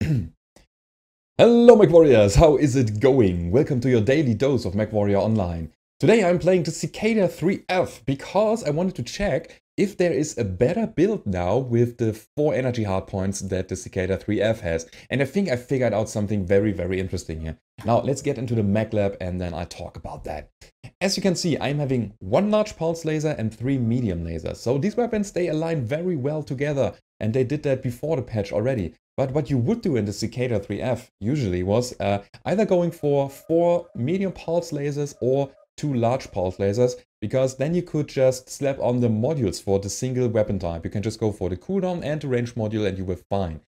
Hello Mechwarriors, how is it going? Welcome to your daily dose of Mechwarrior Online. Today I'm playing the Cicada 3F because I wanted to check if there is a better build now with the 4 energy hardpoints that the Cicada 3F has. And I think I figured out something very interesting here. Now let's get into the mech lab and then I'll talk about that. As you can see, I'm having 1 large pulse laser and 3 medium lasers. So these weapons, they align very well together. And they did that before the patch already. But what you would do in the Cicada 3F usually was either going for 4 medium pulse lasers or 2 large pulse lasers, because then you could just slap on the modules for the single weapon type. You can just go for the cooldown and the range module and you were fine.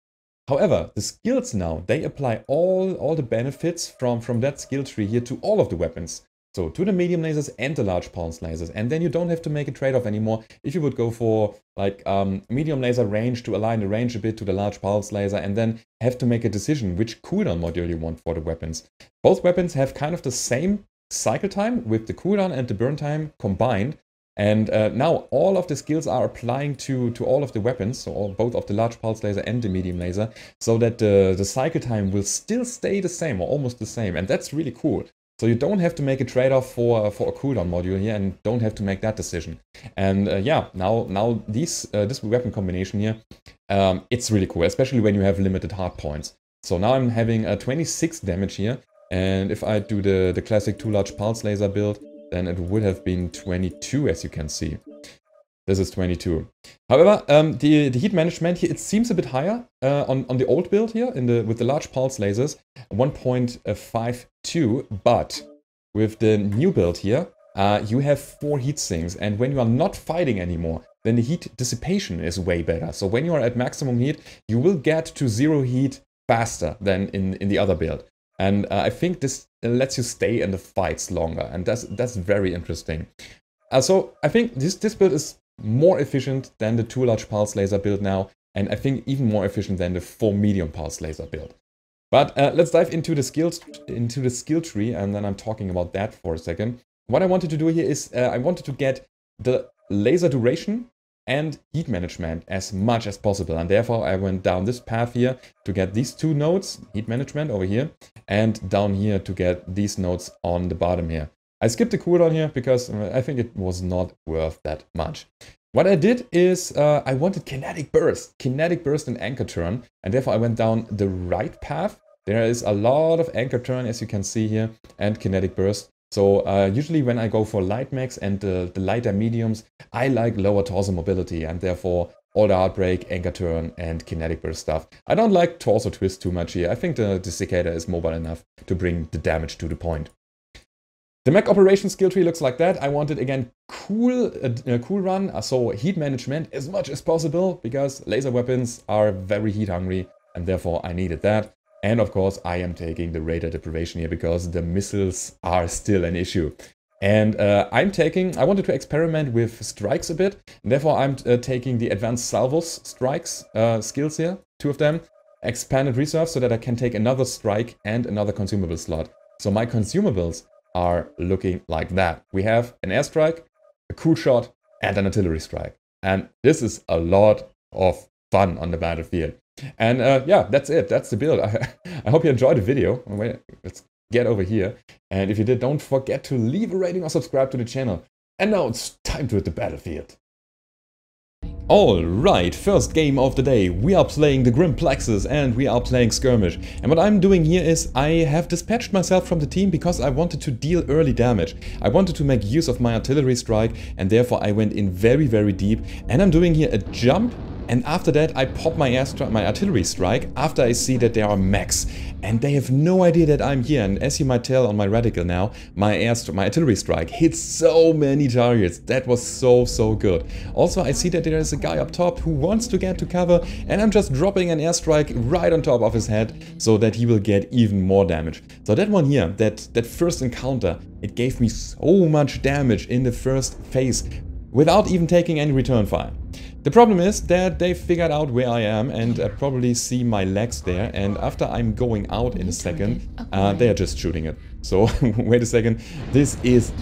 However, the skills now, they apply all the benefits from that skill tree here to all of the weapons. So to the medium lasers and the large pulse lasers. And then you don't have to make a trade-off anymore if you would go for like medium laser range to align the range a bit to the large pulse laser and then have to make a decision which cooldown module you want for the weapons. Both weapons have kind of the same cycle time with the cooldown and the burn time combined. And now all of the skills are applying to all of the weapons, so both of the large pulse laser and the medium laser, so that the cycle time will still stay the same or almost the same. And that's really cool. So you don't have to make a trade-off for a cooldown module here and don't have to make that decision. And yeah, now this weapon combination here, it's really cool, especially when you have limited hard points. So now I'm having 26 damage here, and if I do the classic 2 large pulse laser build, then it would have been 22, as you can see. This is 22. However, the heat management here, it seems a bit higher on the old build here with the large pulse lasers, 1.52. But with the new build here, you have 4 heat sinks, and when you are not fighting anymore, then the heat dissipation is way better. So when you are at maximum heat, you will get to 0 heat faster than in the other build. And I think this lets you stay in the fights longer, and that's very interesting. So I think this build is more efficient than the 2 large pulse laser build now, and I think even more efficient than the 4 medium pulse laser build. But let's dive into the skill tree, and then I'm talking about that for a second. What I wanted to do here is I wanted to get the laser duration and heat management as much as possible, and therefore I went down this path here to get these 2 nodes, heat management over here, and down here to get these nodes on the bottom here. I skipped the cooldown here because I think it was not worth that much. What I did is I wanted kinetic burst and anchor turn, and therefore I went down the right path. There is a lot of anchor turn, as you can see here, and kinetic burst. So usually when I go for light mechs and the lighter mediums, I like lower torso mobility, and therefore all the heartbreak, anchor turn, and kinetic burst stuff. I don't like torso twist too much here. I think the Cicada is mobile enough to bring the damage to the point. The mech operation skill tree looks like that. I wanted, again, cool run, so heat management as much as possible, because laser weapons are very heat hungry, and therefore I needed that. And of course, I am taking the radar deprivation here, because the missiles are still an issue. And I wanted to experiment with strikes a bit, and therefore I'm taking the advanced salvos strikes skills here, 2 of them, expanded reserve, so that I can take another strike and another consumable slot. So my consumables are looking like that. We have an airstrike, a cool shot, and an artillery strike. And this is a lot of fun on the battlefield. And yeah, that's it. That's the build. I hope you enjoyed the video. Wait, let's get over here. And if you did, don't forget to leave a rating or subscribe to the channel. And now it's time to hit the battlefield. Alright, first game of the day. We are playing the Grim Plexus and we are playing Skirmish. And what I'm doing here is I have dispatched myself from the team because I wanted to deal early damage. I wanted to make use of my artillery strike, and therefore I went in very deep. And I'm doing here a jump, and after that I pop my artillery strike after I see that there are mechs. And they have no idea that I'm here, and as you might tell on my reticle now, my artillery strike hits so many targets. That was so good. Also, I see that there is a guy up top who wants to get to cover, and I'm just dropping an airstrike right on top of his head so that he will get even more damage. So that one here, that first encounter, it gave me so much damage in the first phase without even taking any return fire. The problem is that they figured out where I am and probably see my legs there, and after I'm going out in a second, they are just shooting it. So, wait a second, this is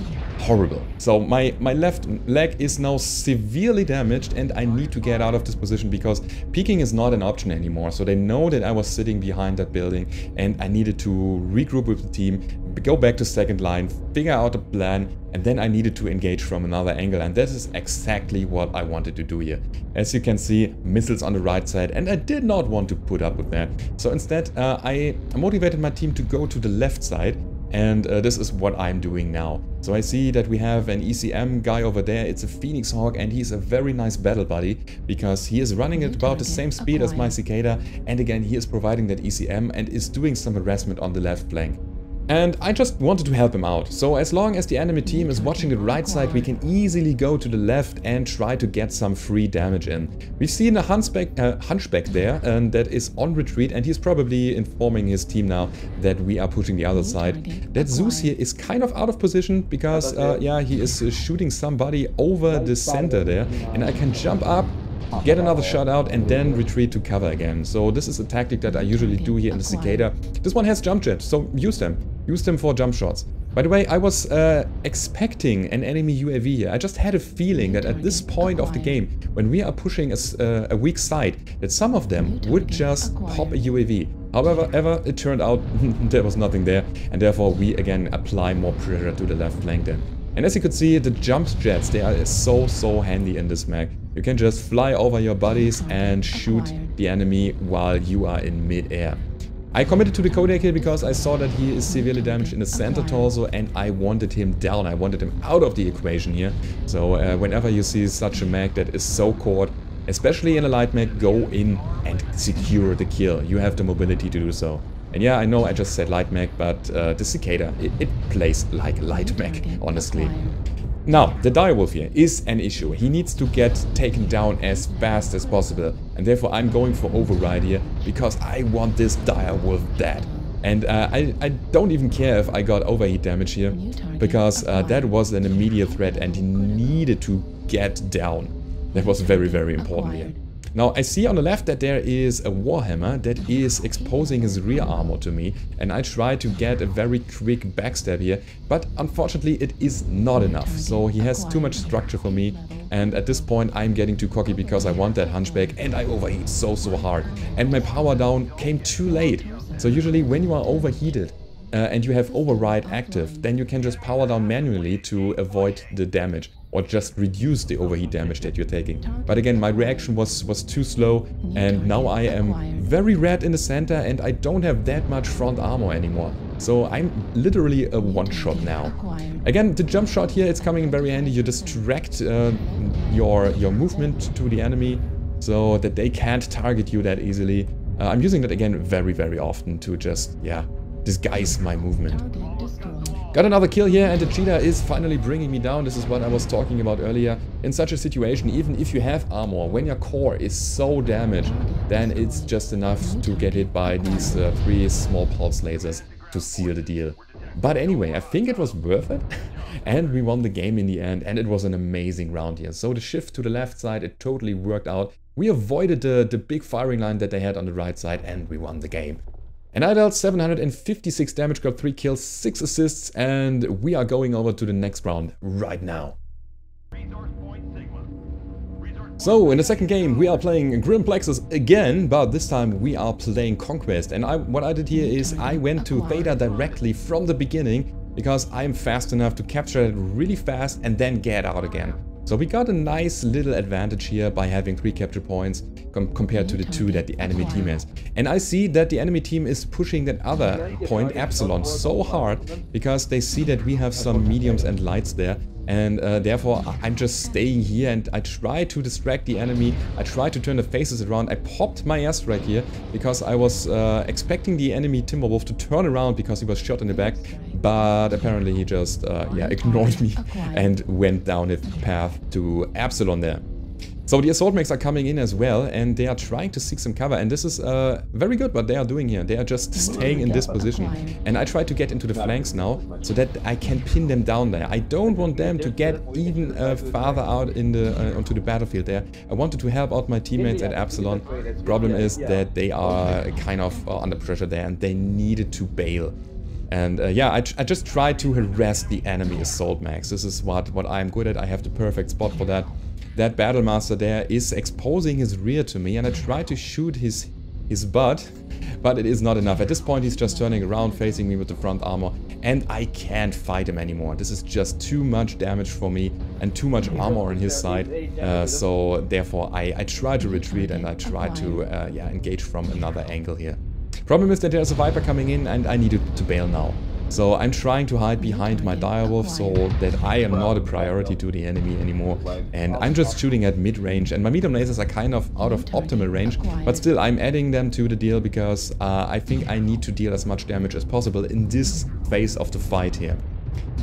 horrible. So my left leg is now severely damaged and I need to get out of this position because peeking is not an option anymore. So they know that I was sitting behind that building and I needed to regroup with the team, go back to second line, figure out a plan, and then I needed to engage from another angle, and this is exactly what I wanted to do here. As you can see, missiles on the right side, and I did not want to put up with that. So instead I motivated my team to go to the left side. And this is what I'm doing now. So I see that we have an ECM guy over there. It's a Phoenix Hawk and he's a very nice battle buddy because he is running at about the same speed as my Cicada, and again he is providing that ECM and is doing some harassment on the left flank. And I just wanted to help him out. So as long as the enemy team is watching the right side, we can easily go to the left and try to get some free damage in. We've seen a hunchback there that is on retreat, and he's probably informing his team now that we are pushing the other side. That Zeus here is kind of out of position because yeah, he is shooting somebody over the center there, and I can jump up, get another shot out, and then retreat to cover again. So this is a tactic that I usually do here in the Cicada. This one has jump jet, so use them. Use them for jump shots. By the way, I was expecting an enemy UAV here. I just had a feeling that at this point of the game, when we are pushing a weak side, that some of them would just pop a UAV. However, it turned out there was nothing there, and therefore we again apply more pressure to the left flank then. And as you could see, the jump jets, they are so handy in this map. You can just fly over your buddies and shoot the enemy while you are in mid-air. I committed to the Kodiak here because I saw that he is severely damaged in the center torso and I wanted him down. I wanted him out of the equation here. So whenever you see such a mech that is so caught, especially in a light mech, go in and secure the kill. You have the mobility to do so. And yeah, I know I just said light mech, but the Cicada, it plays like a light mech, honestly. Now, the direwolf here is an issue. He needs to get taken down as fast as possible. And therefore I'm going for override here, because I want this direwolf dead. And I don't even care if I got overheat damage here, because that was an immediate threat and he needed to get down. That was very important here. Now I see on the left that there is a Warhammer that is exposing his rear armor to me, and I try to get a very quick backstab here, but unfortunately it is not enough. So he has too much structure for me, and at this point I'm getting too cocky because I want that hunchback and I overheat so hard. And my power down came too late. So usually when you are overheated and you have override active, then you can just power down manually to avoid the damage, or just reduce the overheat damage that you're taking. But again, my reaction was too slow, and now I am very red in the center and I don't have that much front armor anymore. So I'm literally a one-shot now. Again, the jump shot here, it's coming in very handy. You distract your movement to the enemy so that they can't target you that easily. I'm using that again very often to just, yeah, disguise my movement. Got another kill here, and the cheetah is finally bringing me down. This is what I was talking about earlier. In such a situation, even if you have armor, when your core is so damaged, then it's just enough to get hit by these 3 small pulse lasers to seal the deal. But anyway, I think it was worth it. And we won the game in the end, and it was an amazing round here. So the shift to the left side, it totally worked out. We avoided the big firing line that they had on the right side, and we won the game. And I dealt 756 damage, got 3 kills, 6 assists, and we are going over to the next round right now. So, in the second game we are playing Grim Plexus again, but this time we are playing Conquest. And what I did here is I went to Theta directly from the beginning, because I am fast enough to capture it really fast and then get out again. So we got a nice little advantage here by having 3 capture points compared to the 2 that the enemy team has. And I see that the enemy team is pushing that other point, Epsilon, so hard because they see that we have some mediums and lights there. And therefore I'm just staying here and I try to distract the enemy. I try to turn the faces around. I popped my airstrike here because I was expecting the enemy Timberwolf to turn around because he was shot in the back. But apparently he just yeah, ignored me and went down his path to Epsilon there. So the assault mechs are coming in as well, and they are trying to seek some cover, and this is very good what they are doing here. They are just staying in this position, and I try to get into the flanks now so that I can pin them down there. I don't want them to get even farther out in the onto the battlefield there. I wanted to help out my teammates at Epsilon. Problem is that they are kind of under pressure there and they needed to bail. And yeah, I just try to harass the enemy assault mags. This is what I'm good at. I have the perfect spot for that. That Battle Master there is exposing his rear to me, and I try to shoot his butt, but it is not enough. At this point he's just turning around, facing me with the front armor, and I can't fight him anymore. This is just too much damage for me and too much armor on his side. So therefore I try to retreat, and I try to yeah, engage from another angle here. Problem is that there's a Viper coming in and I need to bail now. So I'm trying to hide behind my direwolf so that I am not a priority to the enemy anymore. And I'm just shooting at mid-range, and my medium lasers are kind of out of optimal range, but still I'm adding them to the deal because I think I need to deal as much damage as possible in this phase of the fight here.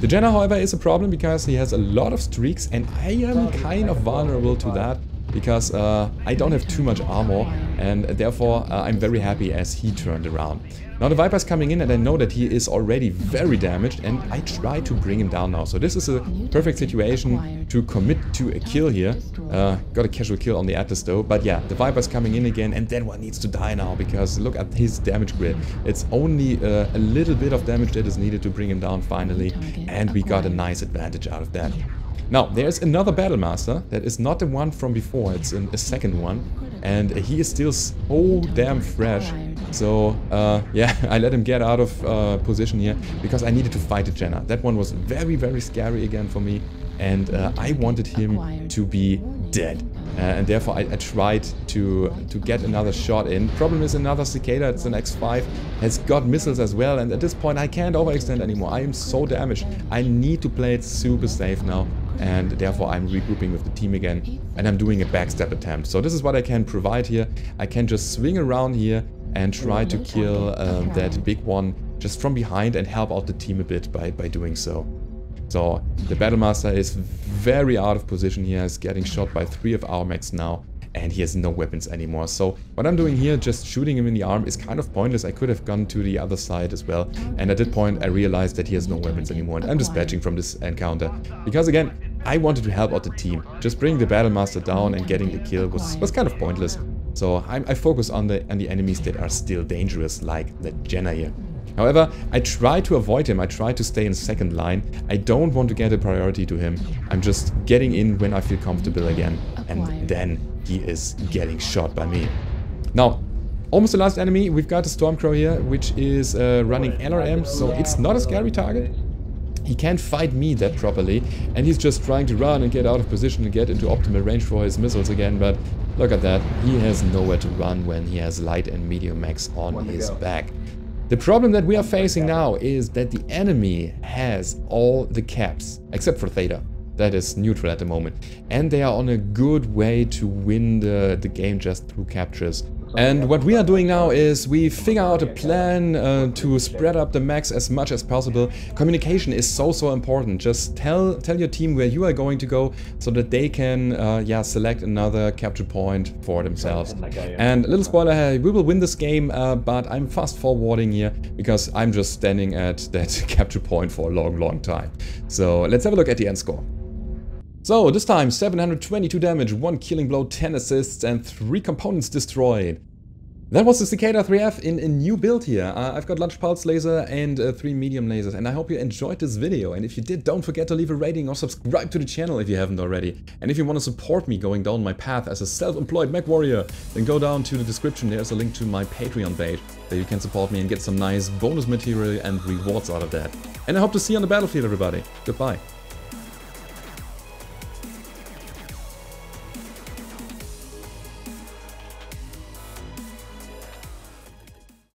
The Jenna, however, is a problem because he has a lot of streaks, and I am kind of vulnerable to that because I don't have too much armor, and therefore I'm very happy as he turned around. Now the Viper's coming in, and I know that he is already very damaged, and I try to bring him down now. So this is a perfect situation to commit to a kill here. Got a casual kill on the Atlas though, but yeah, the Viper's coming in again, and that one needs to die now because look at his damage grid. It's only a little bit of damage that is needed to bring him down finally, and we got a nice advantage out of that. Now, there's another Battle Master that is not the one from before, it's a second one, and he is still so damn fresh. So, yeah, I let him get out of position here because I needed to fight the Jenna. That one was very, very scary again for me, and I wanted him to be dead. And therefore I tried to get another shot in. Problem is another Cicada, it's an X5, has got missiles as well, and at this point I can't overextend anymore. I am so damaged. I need to play it super safe now, and therefore I'm regrouping with the team again, and I'm doing a backstab attempt. So this is what I can provide here. I can just swing around here and try to kill that big one just from behind and help out the team a bit by doing so. So the Battle Master is very out of position here, is getting shot by 3 of our mechs now, and he has no weapons anymore. So what I'm doing here, just shooting him in the arm, is kind of pointless. I could have gone to the other side as well, and at that point I realized that he has no weapons anymore, and I'm dispatching from this encounter. Because again, I wanted to help out the team. Just bringing the Battle Master down and getting the kill was kind of pointless. So I focus on the enemies that are still dangerous, like the Jenna here. However, I try to avoid him, I try to stay in second line. I don't want to get a priority to him. I'm just getting in when I feel comfortable again, and then he is getting shot by me. Now, almost the last enemy, we've got a Stormcrow here, which is running LRM, so it's not a scary target. He can't fight me that properly, and he's just trying to run and get out of position and get into optimal range for his missiles again, but look at that, he has nowhere to run when he has light and medium mechs on his back. The problem that we are facing now is that the enemy has all the caps, except for Theta. That is neutral at the moment. And they are on a good way to win the game just through captures. And what we are doing now is we figure out a plan to spread up the mechs as much as possible. Communication is so important. Just tell your team where you are going to go so that they can yeah, select another capture point for themselves. And a little spoiler, we will win this game, but I'm fast forwarding here because I'm just standing at that capture point for a long time. So let's have a look at the end score. So this time 722 damage, 1 killing blow, 10 assists and 3 components destroyed. That was the Cicada 3F in a new build here. I've got Lunge Pulse Laser and 3 medium lasers, and I hope you enjoyed this video. And if you did, don't forget to leave a rating or subscribe to the channel if you haven't already. And if you want to support me going down my path as a self-employed Mechwarrior, then go down to the description, there's a link to my Patreon page that you can support me and get some nice bonus material and rewards out of that. And I hope to see you on the battlefield, everybody. Goodbye.